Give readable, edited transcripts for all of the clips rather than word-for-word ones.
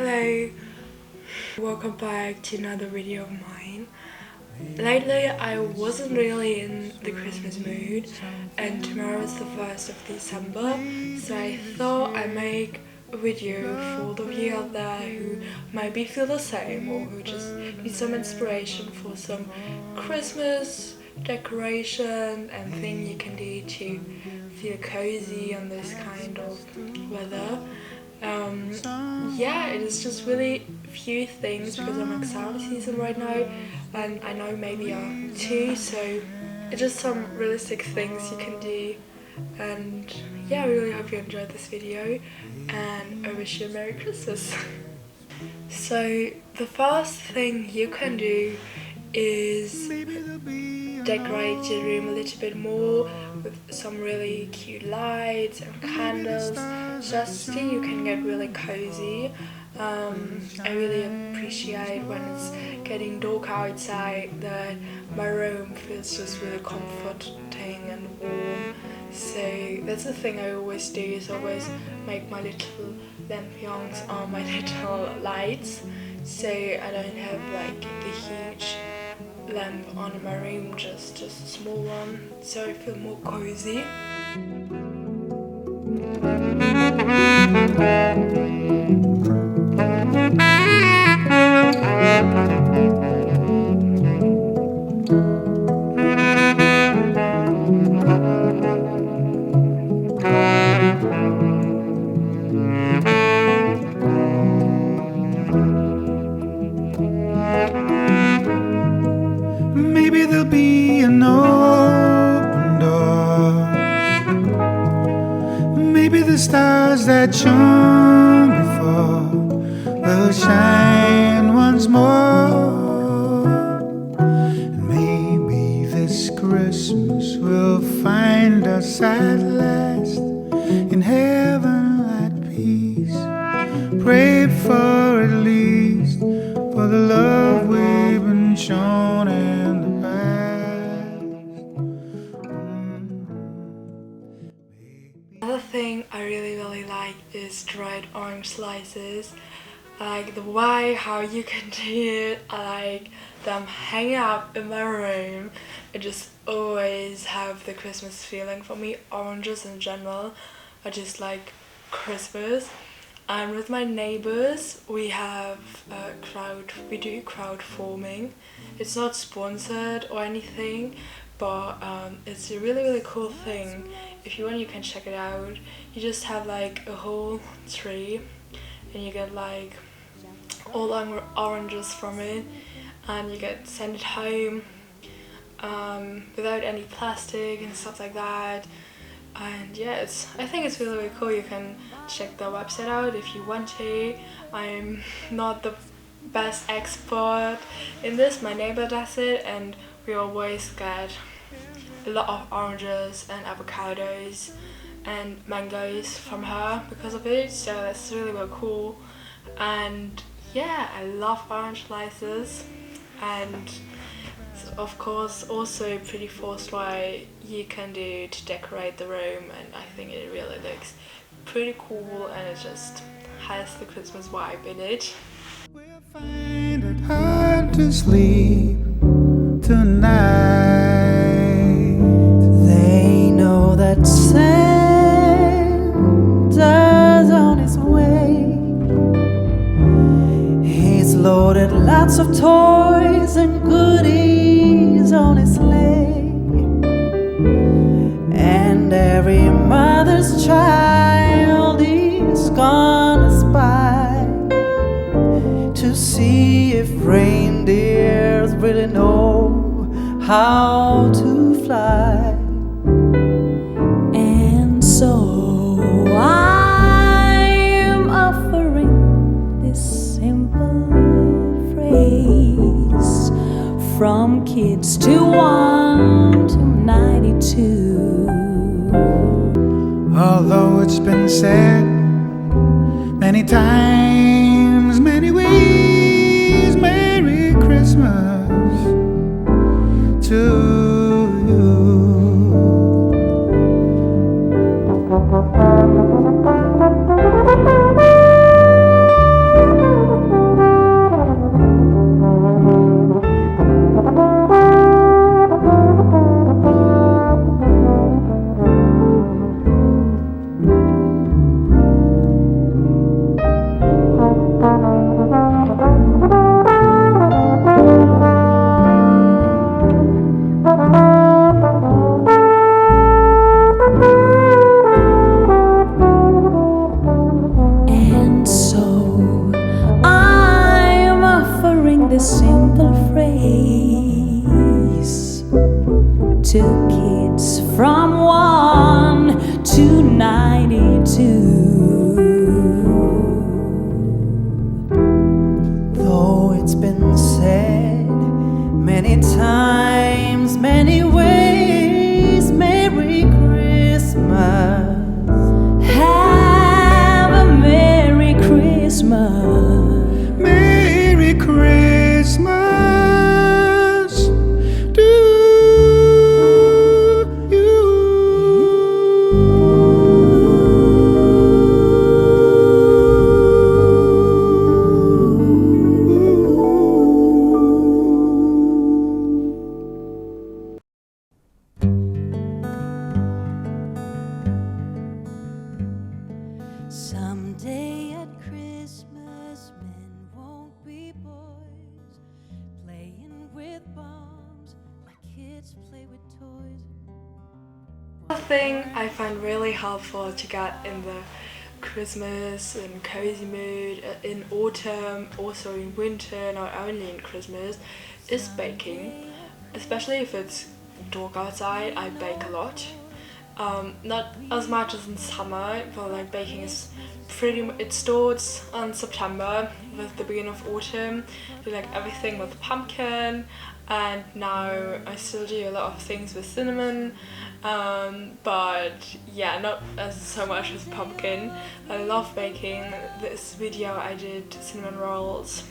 Hello, welcome back to another video of mine. Lately I wasn't really in the Christmas mood and tomorrow is the 1st of December, so I thought I'd make a video for all of you out there who maybe feel the same or who just need some inspiration for some Christmas decoration and thing you can do to feel cozy on this kind of weather. Yeah, it is just really few things because I'm in exam season right now and I know maybe are too, so it's just some realistic things you can do. And yeah, I really hope you enjoyed this video and I wish you a Merry Christmas. So the first thing you can do is decorate your room a little bit more with some really cute lights and candles, just so you can get really cozy. I really appreciate when it's getting dark outside that my room feels just really comforting and warm. So that's the thing I always do, is always make my little lampions on my little lights, so I don't have like the huge lamp on my room, just a small one, so I feel more cozy. Maybe there'll be an open door. Maybe the stars that shone before will shine once more. And maybe this Christmas will find us at last in heaven at peace. Pray for at least for the love we've been shown in the past. Another thing I really like is dried orange slices. I like the way how you can do it. I like them hanging up in my room. It just always have the Christmas feeling for me. Oranges in general are just like Christmas. And with my neighbors we do crowd forming. It's not sponsored or anything, but it's a really cool thing. If you want, you can check it out. You just have like a whole tree and you get like all oranges from it, and you get sent it home without any plastic and stuff like that. And yeah, I think it's really cool. You can check the website out if you want to. I'm not the best expert in this. My neighbor does it and we always get a lot of oranges and avocados and mangoes from her because of it, so that's really cool. And yeah, I love orange slices, and of course also pretty forced what you can do to decorate the room, and I think it really looks pretty cool and it just has the Christmas vibe in it. We'll find it hard to sleep tonight. They know that Santa's on his way. He's loaded lots of toys and goodies on his sleigh, and every mother's child is gonna spy to see if reindeers really know how to fly. And so I'm offering this simple phrase from kids to 1 to 92. Although it's been said many times, many ways, Merry Christmas to you. to kids from 1 to 92. Though it's been said many times, many ways, Merry Christmas. Have a Merry Christmas. Merry Christmas to Someday at Christmas, men won't be boys, playing with bombs like kids play with toys. One thing I find really helpful to get in the Christmas and cozy mood in autumn, also in winter, not only in Christmas, is baking. Especially if it's dark outside, I bake a lot. Not as much as in summer, but like baking is it starts in September with the beginning of autumn. Do like everything with pumpkin, and now I still do a lot of things with cinnamon, but yeah, not as so much with pumpkin. I love baking. This video I did cinnamon rolls,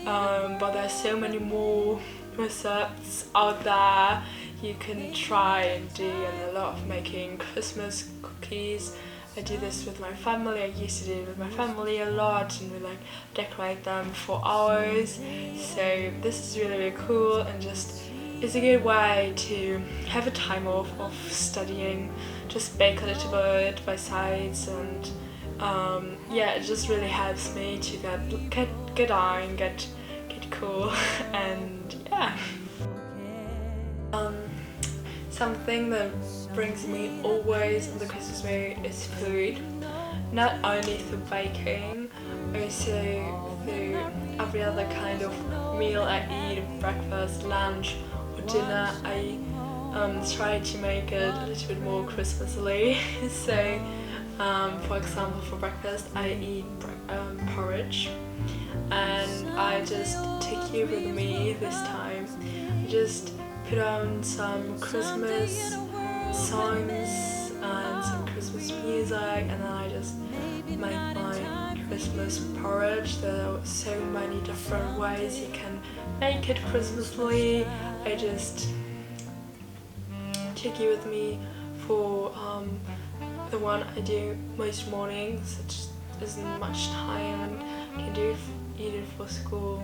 but there's so many more recepts out there you can try and do, and I love making Christmas cookies. I do this with my family. I used to do it with my family a lot, and we like decorate them for hours. So this is really, really cool, and just it's a good way to have a time off of studying, just bake a little bit by sides, and yeah, it just really helps me to get on, get cool, and yeah. Something that brings me always in the Christmas mood is food. Not only through baking, also through every other kind of meal I eat, breakfast, lunch or dinner. I try to make it a little bit more Christmassy. So for example, for breakfast I eat porridge, and I just take you with me this time. I just put on some Christmas songs and some Christmas music, and then I just make my Christmas porridge. There are so many different ways you can make it Christmassy. I just take you with me for the one I do most mornings. It just isn't much time, and I can eat it for school.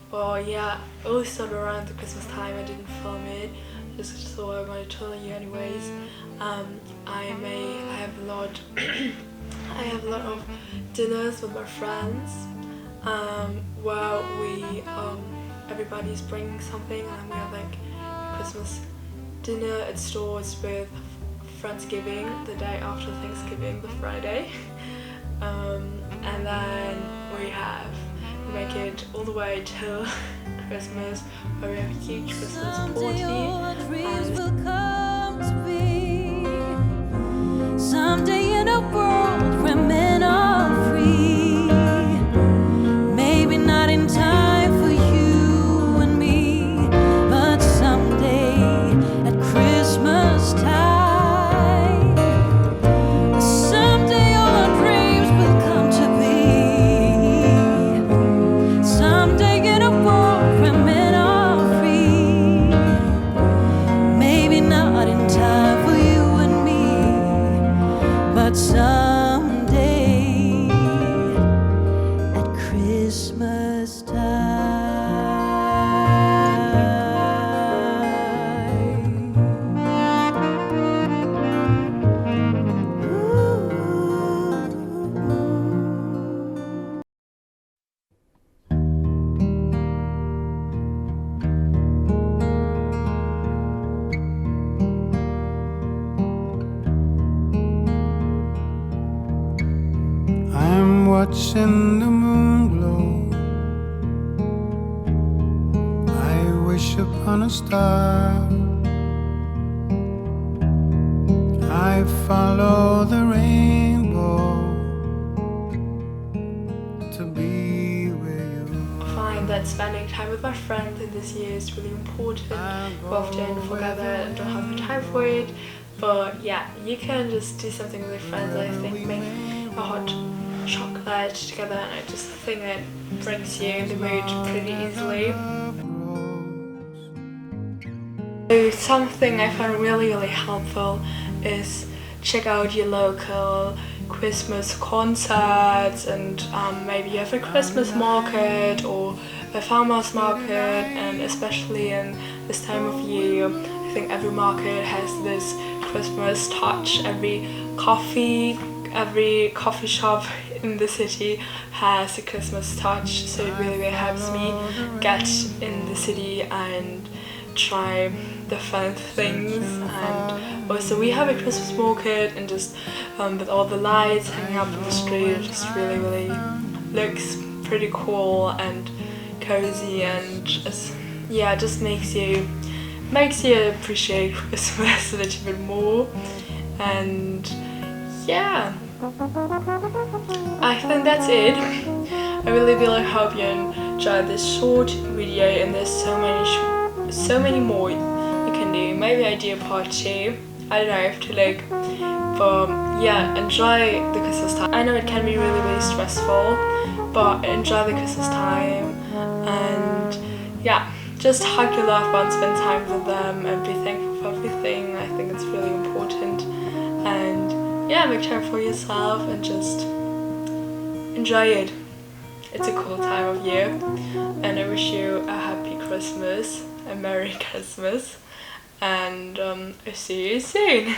Well, yeah, also around the Christmas time I didn't film it, just thought I'm going to tell you anyways. I have a lot I have a lot of dinners with my friends, where we everybody's bringing something, and we have like a Christmas dinner. It starts with Friendsgiving, the day after Thanksgiving, the Friday, and then we make it all the way till Christmas, where we have a huge Christmas party. Will come to be someday in a world where men are free. Maybe not in time for you and me, but someday at Christmas time. Someday all our dreams will come to be. Someday in a world where men are free. Maybe not in time for you and me, but someday at Christmas time. I'm watching the moon glow. I wish upon a star. I follow the rainbow to be where you I find that spending time with my friends in this year is really important. We often forget that and don't have the time for it. But yeah, you can just do something with your friends. I think make a hot chocolate together, and I just think it brings you in the mood pretty easily. So something I find really helpful is check out your local Christmas concerts, and maybe you have a Christmas market or a farmer's market, and especially in this time of year, I think every market has this Christmas touch. Every coffee shop in the city has a Christmas touch, so it really helps me get in the city and try the fun things. And also we have a Christmas market, and just with all the lights hanging up in the street, it just really looks pretty cool and cozy, and just makes you appreciate Christmas a little bit more. And yeah, I think that's it. I really hope you enjoyed this short video, and there's so many more you can do. Maybe I do a part 2. I don't know, I have to look. But yeah, enjoy the Christmas time. I know it can be really stressful, but enjoy the Christmas time. And yeah, just hug your loved ones, spend time with them, and be thankful for everything. I think it's really important. And yeah, make time for yourself and just enjoy it. It's a cool time of year, and I wish you a happy Christmas, a Merry Christmas, and I'll see you soon.